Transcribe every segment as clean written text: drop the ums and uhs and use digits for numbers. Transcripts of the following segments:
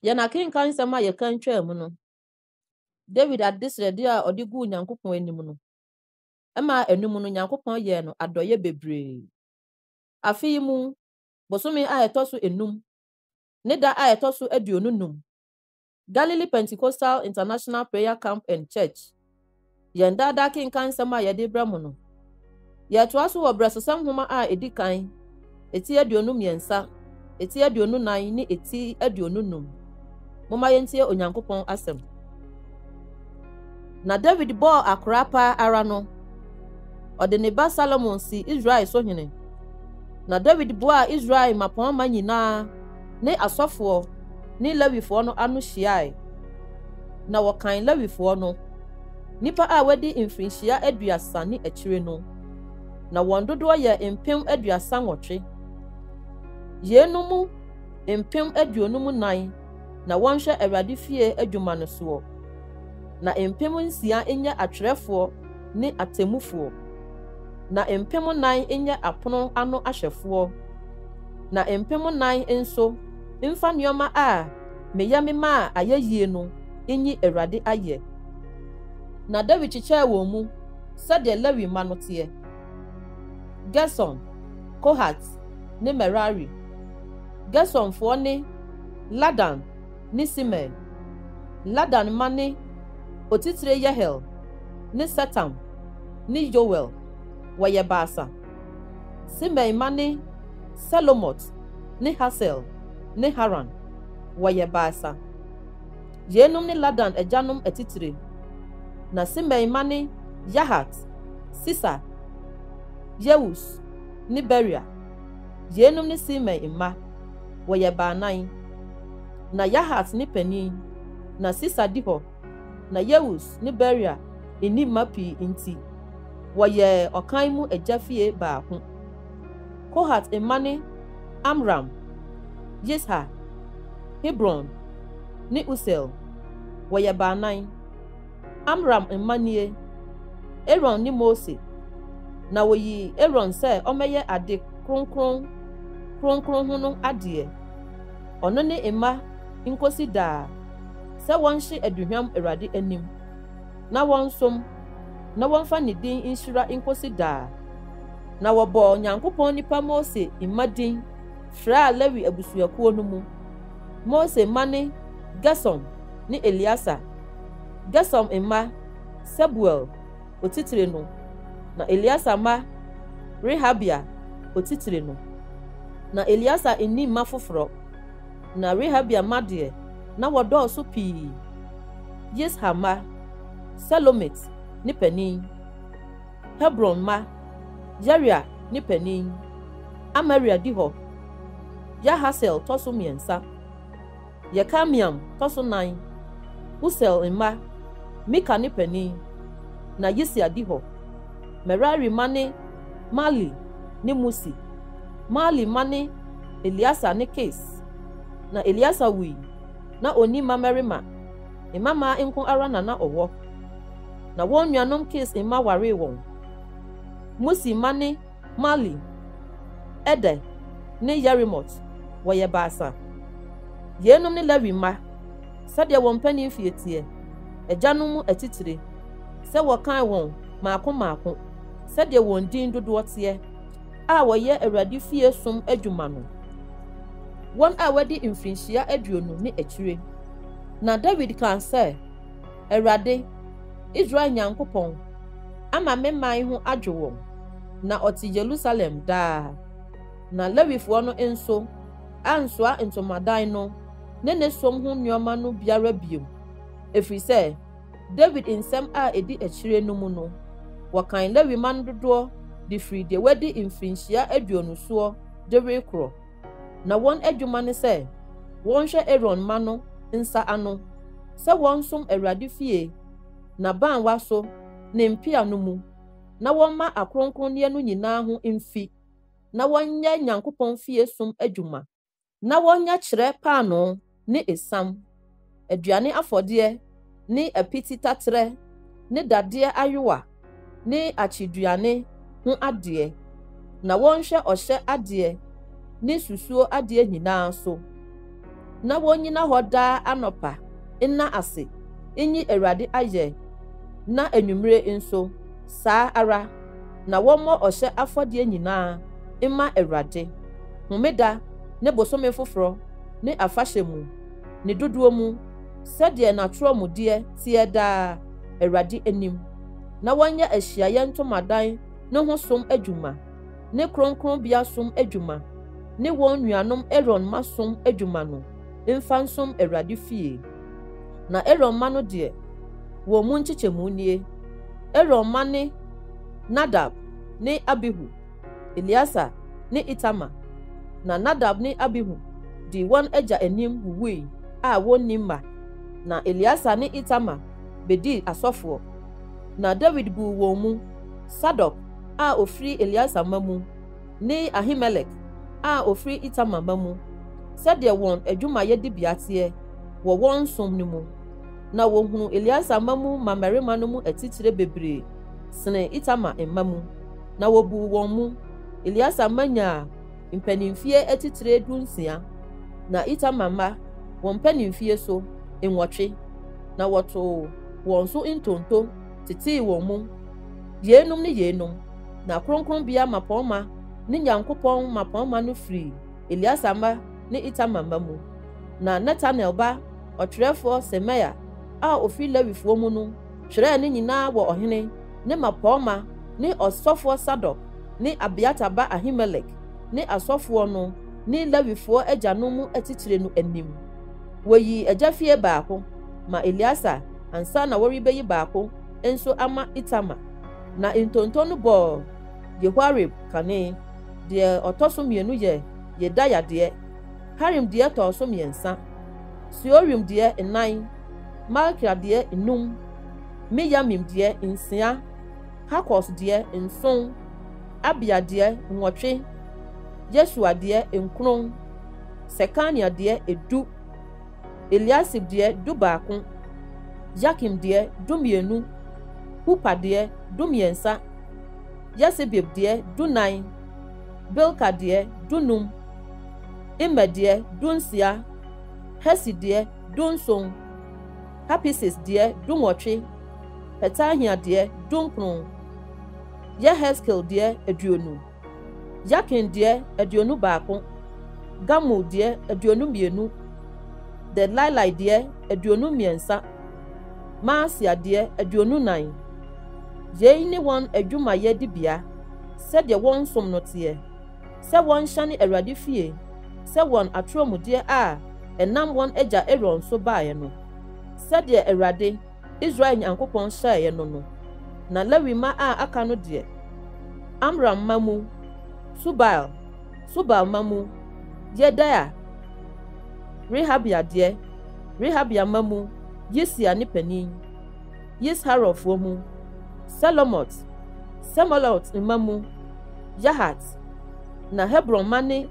Ye na kenkan nsɛm a yɛka ntwa mu no. David adesrɛde a ɔde gu Nyankopɔn anim no. Ɛma enum no Nyankopɔn yɛ no adɔyɛ bebree. Afei mu bosome a ɛtɔ so enum. Ne da a ɛtɔ so 25. Galilee Pentecostal International Prayer Camp and Church. Yɛn daadaa kenkan nsɛm a yɛde brɛ mu no. Yɛtoa so wɔ Brɛsosɛm nhoma a edi kan. Eti 23, eti 24 ne eti 25. Moma yɛntie Onyankopɔn asɛm. Na David bɔɔ akora pa ara no. Ɔde ne ba Solomon si Israel so hene. Na David boaa Israel mapɔnma nyinaa ne asɔfoɔ ne Lewifoɔ no ano hyiae. Na wɔkan Lewifoɔ no. Nipa a wɔdi mfirinhyia 30 ne akyire no. Na wɔn dodoɔ yɛ 38,000. Yenu mu 54,000 na wɔnhwɛ Awurade fie adwuma no soɔ. Na 6,000 nyɛ atwerɛfoɔ ne atemmufoɔ. Na 4,000 nyɛ apono ano ahwɛfoɔ. Na 4,000 nso mfa nneɛma a meyɛ mema a ayɛyie no nyi Awurade ayɛ. Na David kyekyɛɛ wɔn mu sɛdeɛ Lewi ma no teɛ. Gerson, Kohat ne Merari. Gersonfoɔ ne Ladan ne Simei. Ladan ma ne Otitire Yehel ne Setam ne Joel wɔyɛ baasa. Simei ma ne Selomot ne Hasel ne Haran wɔyɛ baasa. Yenum ne Ladan agyanom atitire. Na Simei ma ne Yahat, Sisa, Yeus ne Beria. Yenum ne Simei mma wɔyɛ baanan. Na Yahat ne panin. Na Sisa di hɔ. Na Yeus ne Beria ni mma pii nti wɔyɛ ɔkan mu agya fie baako. Kohat mma ne Amram, Yishar, Hebron ne Usel wɔyɛ baanan. Amram mma nie Aaron ne Mose. Na woyi Aaron sɛ ɔmɛyɛ ade kronkron ho no adeɛ. Ɔno ne mma nkosi daa sɛ wɔnhye aduhwam Awurade anim. Na wɔnsom na wɔmfa ne din nhyira nkosi daa. Na wɔbɔ Nyankopɔn nipa Mose mma din frɛ Lewi abusuakuo no mu. Mose mma ne Gersom ne Eliasa. Gersom mma Sebuel otitire no. Na Eliasa mma Rehabia otitire no. Na Eliasa nni mma foforɔ. Na Rehabia mma deɛ na wɔdɔɔso pii. Yishar mma Selomit ne panin. Hebron mma Yeria ne panin. Amaria di hɔ. Yahasel tɔ so 3. Yekamiam tɔ so 9. Usel mma Mika ne panin. Na Yisia di hɔ. Merari mma ne Mali ne Musi. Mali mma ne Eliasa ne Kes. Na Eliasa wui na oni mmarima. Mama nko ara na ɔwɔ. Na wɔn nuanom Kes mma waree wɔn. Musi mma ne Mali, Eder ne Yerimot wɔyɛ baasa. Yenum ne Lewi mma sɛdeɛ wɔn mpanin fie teɛ. Agyanom mu atitire sɛ wɔkan wɔn maako sɛdeɛ wɔn din dodoɔ teɛ a wɔyɛ Awurade fie som adwuma no. Wɔn a wɔadi mfirinhyia 20 ne akyire. Na David kan sɛ, Awurade, Israel Nyankopɔn, ama me man ho adwo wɔn, na ɔte Jerusalem daa. Na Lewifoɔ no nso ansoa ntomadan no ne ne som ho nneɛma no biara biom. Ɛfiri sɛ, David nsɛm a edi akyire no mu no, wɔkan Lewi man dodoɔ de firi deɛ wɔadi mfirinhyia 20 soɔ de rekorɔ. Na wɔn adwuma ne sɛ, wɔnhwɛ Aaron ma no nsa ano, sɛ wɔnsom Awurade fie, na banwa so, ne mpia no mu, na wɔmma akronkronneɛ no nyinaa ho mfi, na wɔnyɛ Nyankopɔn fie som adwuma, na wɔnyɛ kyerɛ paano ne esam, aduane afɔdeɛ ne apiti tatrɛ ne dadeɛ ayowa ne akyiduane ho adeɛ, na wɔnhwɛ ɔhyɛ adeɛ ne susuo adeɛ nyinaa so. na wonyina hɔ daa anɔpa nna ase nyi Awurade ayɛ na anwummere nso saa ara na wɔmmɔ ɔhyɛ afɔdeɛ nyinaa mma Awurade homeda ne bosome foforɔ ne afahyɛ mu ne dodoɔ mu sɛdeɛ n'atorɔmudeɛ teɛ daa Awurade anim na wɔnyɛ ahyiaeɛ ntomadan ne ho som adwuma ne kronkronbea som adwuma ne wɔn nuanom Aaron ma som adwuma no mfa nsom Awurade fie na Aaron ma no deɛ wɔ mu nkyekyɛmu nie Aaron ma ne Nadab ne Abihu Eleasa ne Itamar na Nadab ne Abihu di wɔn agya anim wuwui a wɔnni mma na Eleasa ne Itamar bedi asɔfoɔ na David bu wɔn mu Sadok a ofiri Eleasa ma mu ne Ahimelek a ofiri Itamar ma mu sɛdeɛ wɔn adwumayɛ dibea teɛ wɔ wɔn som no mu na wɔhunu Eleasa ma mu mmarima no mu atitire bebree sene Itamar mma mu na wɔbu wɔn mu Eleasa manya mpanimfie atitire 16 na Itamar mma wɔn mpanimfie so 8 na wɔto wɔn so ntonto titii wɔn mu yenum ne yenum na kronkronbea mapɔma ne Nyankopɔn mapɔma no firi Eleasa mma ne Itamar mma mu na Netanel ba ɔtwerɛfoɔ Semaya a ofiri Lewifoɔ mu no twerɛɛ ne nyinaa wɔ ɔhene ne mapɔma ne ɔsɔfoɔ Sadok ne Abiatar ba Ahimelek ne asɔfoɔ no ne Lewifoɔ agyanom mu atitire no anim woyi agyafie baako ma Eleasa ansa na wɔrebeyi baako nso ama Itamar na ntonto no bɔ Yehoiarib kane deɛ ɔtɔ so mmienu yɛ Yedaya deɛ Harim deɛ tɔɔ so 3 Siorim deɛ 4 Malkia deɛ 5 Miyamim deɛ 6 Hakos deɛ 7 Abia deɛ 8 Yesua deɛ 9 Sekania deɛ 10 Eliasib deɛ 12 Yakim deɛ 12 Hupa deɛ 13 Yesebib deɛ 14 Bilka deɛ 15 Immer deɛ 16 Hesi deɛ 17 Hapisis deɛ 18 Petahia deɛ 19 Yeheskel deɛ 20 Yakin deɛ 21 Gamul deɛ 22 Delilai deɛ 23 Maasia deɛ 24 Yei ne wɔn adwumayɛ dibea sɛdeɛ wɔn som no teɛ sɛ wɔn hyɛne Awurade fie sɛ wɔn atorɔmudeɛ a ɛnam wɔn agya Aaron so baeɛ no sɛdeɛ Awurade Israel Nyankopɔn hyɛeɛ no na Lewi ma a aka no deɛ Amram ma mu Subal ma mu Yedaya Rehabia deɛ Rehabia ma mu Yisia ne panin Yisharofoɔ mu Selomot ma mu Yahat na Hebron ma ne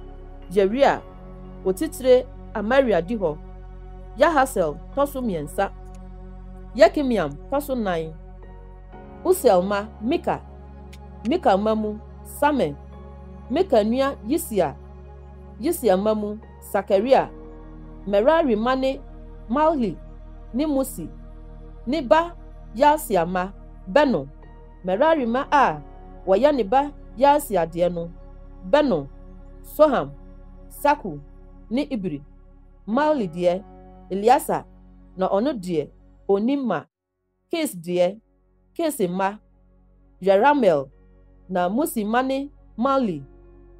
Jeria otitire Amaria di hɔ Yahasel tɔ so 3 Yekimiam tɔ so 9 Usiel ma Mika ma mu Samuel Mika nua Yisia ma mu Sakaria Merari ma ne Malhi ne Musi ne ba Yasia ma Beno Merari ma a wɔyɛ ne ba Yasia deɛ no Beno Soham Saku ne Ibri Malhi deɛ Eliasa na ɔno deɛ Onima Kis deɛ Kis ma Jeramel na Musi ma ne Malhi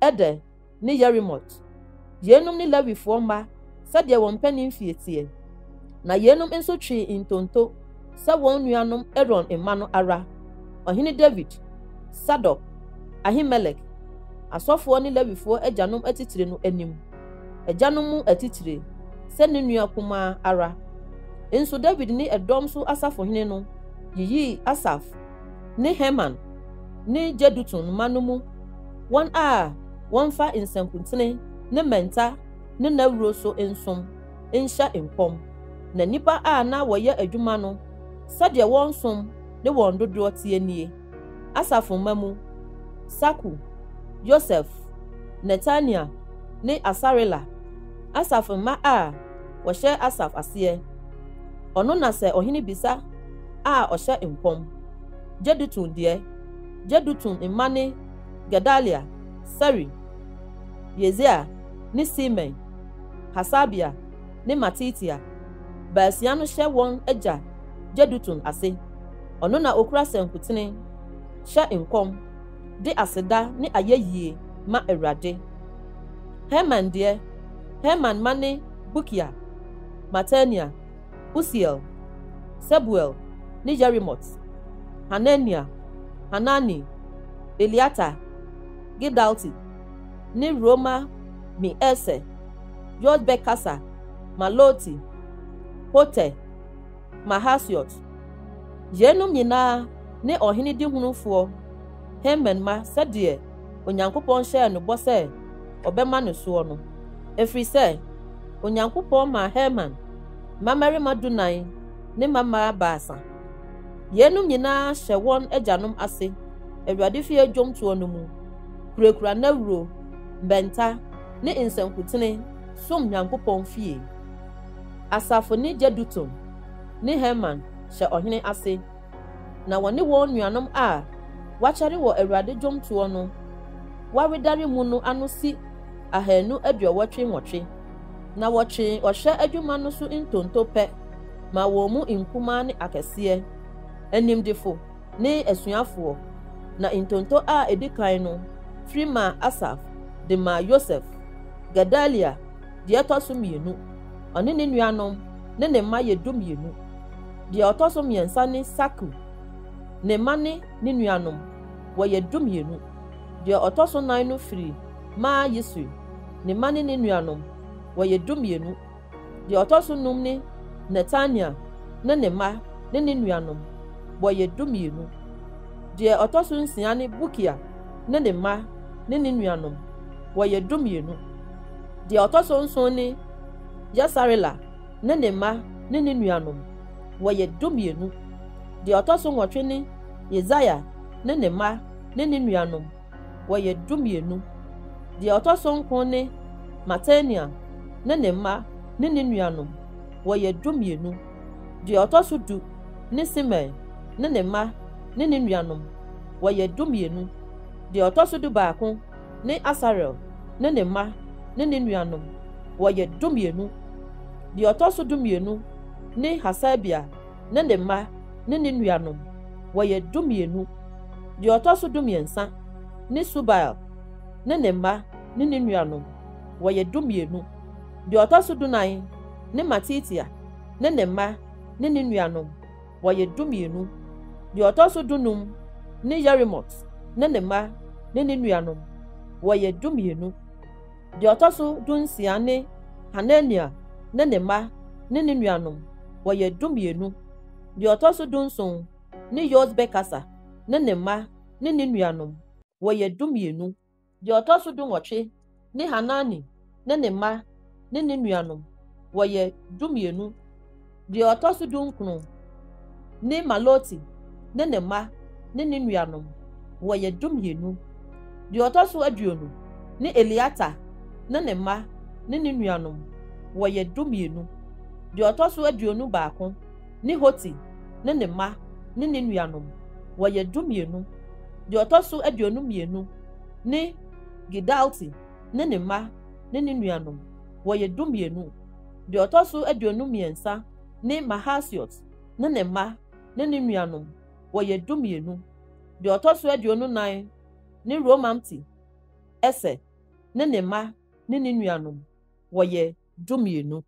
Eder ne Yerimot yenum ne Lewifoɔ ma sɛdeɛ wɔn mpanimfie teɛ na yenum nso twi ntonto sɛ wɔn nuanom Aaron mma no ara ɔhene David Sadok Ahimelek asɔfoɔ ne Lewifoɔ agyanom atitire no anim agyanom mu atitire sɛ ne nua kumaa ara nso David ne ɛdɔm so asafohene no yiyi Asaf ne Heman ne Jedutun ma no mu wɔn a wɔmfa nsamputene ne mɛnta ne nawuro so nsom nhyɛ nkɔm na nipa a na wɔyɛ adwuma no sɛdeɛ wɔn som ne wɔn dodoɔ tie nie Asaf ma mu Saku Yosef Netania ne Asarela Asaf ma a wɔhyɛ Asaf aseɛ. Ɔno na sɛ ɔhene bisa a ɔhyɛ nkɔm. Jedutun deɛ, Jedutun mma ne Gedalia, Seri, Yesia ne Simen, Hasabia ne Matitia. Baasia no hyɛ wɔn agya Jedutun ase. Ɔno na okura sankutene, hyɛ nkɔm, de aseda ne ayɛyie ma Awurade. Heman deɛ, Heman ma ne Bukia, Matania, Usiel, Sebuel ne Yerimot, Hanania, Hanani, Eliata, Gidalti ne Roma Miese, Yodbekasa, Maloti, Hote, Mahasiot. Yenum nyinaa ne ɔhene di hunufoɔ. Heman ma sɛdeɛ Onyankopɔn hyɛɛ no bɔ sɛ ɔbɛma ne soɔ no. Ɛfiri sɛ, Onyankopɔn ma Heman mmabarima 14 ne mmammaa 3. Yenum nyinaa hyɛ wɔn agyanom ase Awurade fie dwomtoɔ no mu, kurakura nawuro, mbɛnta ne nsankutene som Nyankopɔn fie. Asafo ne Jedutun ne Heman hyɛ ɔhene ase, na wɔne wɔn nuanom a wakyɛre wɔ Awurade dwomtoɔ no waredare mu no ano si 288, na wɔtwe ɔhyɛ adwuma no so ntonto pɛ ma wɔn mu nkumaa ne akɛseɛ, animdefo ne asuafoɔ, na ntonto a edi kan no firi ma Asaf de ma Yosef, Gedalia deɛ ɔtɔ so 2, ɔne ne nuanom ne ne mma yɛ 12, deɛ ɔtɔ so 3 ne Saku, ne mma ne ne nuanom wɔyɛ 12, deɛ ɔtɔ so 9 no firi ma Yisri, ne mma ne ne nuanom wɔyɛ 12, deɛ ɔtɔ so 5 ne Netania ne ne mma ne ne nuanom wɔyɛ 12, deɛ ɔtɔ so 6 ne Bukia ne ne mma ne ne nuanom wɔyɛ 12, deɛ ɔtɔ so 7 ne Yesarela ne ne mma ne ne nuanom wɔyɛ 12, deɛ ɔtɔ so 8 ne Yesaia ne ne mma ne ne nuanom wɔyɛ 12, deɛ ɔtɔ so 9 ne Matania ne ne mma ne ne nuanom wɔyɛ 12, deɛ ɔtɔ so 10 ne Simei ne ne mma ne ne nuanom wɔyɛ 12, deɛ ɔtɔ so 11 ne Asarel ne ne mma ne ne nuanom wɔyɛ 12, deɛ ɔtɔ so 12 ne Hasabia ne ne mma ne ne nuanom wɔyɛ 12, deɛ ɔtɔ so 13 ne Subael ne ne mma ne ne nuanom wɔyɛ 12, deɛ ɔtɔ so 14 ne Matitia ne ne mma ne ne nuanom wɔyɛ 12, deɛ ɔtɔ so 15 ne Yerimot ne ne mma ne ne nuanom wɔyɛ 12, deɛ ɔtɔ so 16 ne Hanania ne ne mma ne ne nuanom wɔyɛ 12, deɛ ɔtɔ so 17 ne Yodbekasa ne ne mma ne ne nuanom wɔyɛ 12, deɛ ɔtɔ so 18 ne Hanani ne ne mma ne ne nuanom wɔyɛ 12, deɛ ɔtɔ so 19 ne Maloti ne ne mma ne ne nuanom wɔyɛ 12, deɛ ɔtɔ so 20 ne Eliata ne ne mma ne ne nuanom wɔyɛ 12, deɛ ɔtɔ so 21 ne Hoti ne ne mma ne ne nuanom wɔyɛ 12, deɛ ɔtɔ so 22 ne Gidalti ne ne mma ne ne nuanom wɔyɛ 12, deɛ ɔtɔ so 23 ne Mahasiot ne ne mma ne ne nuanom wɔyɛ 12, deɛ ɔtɔ so 24 ne Romamti Ese ne ne mma ne ne nuanom wɔyɛ 12.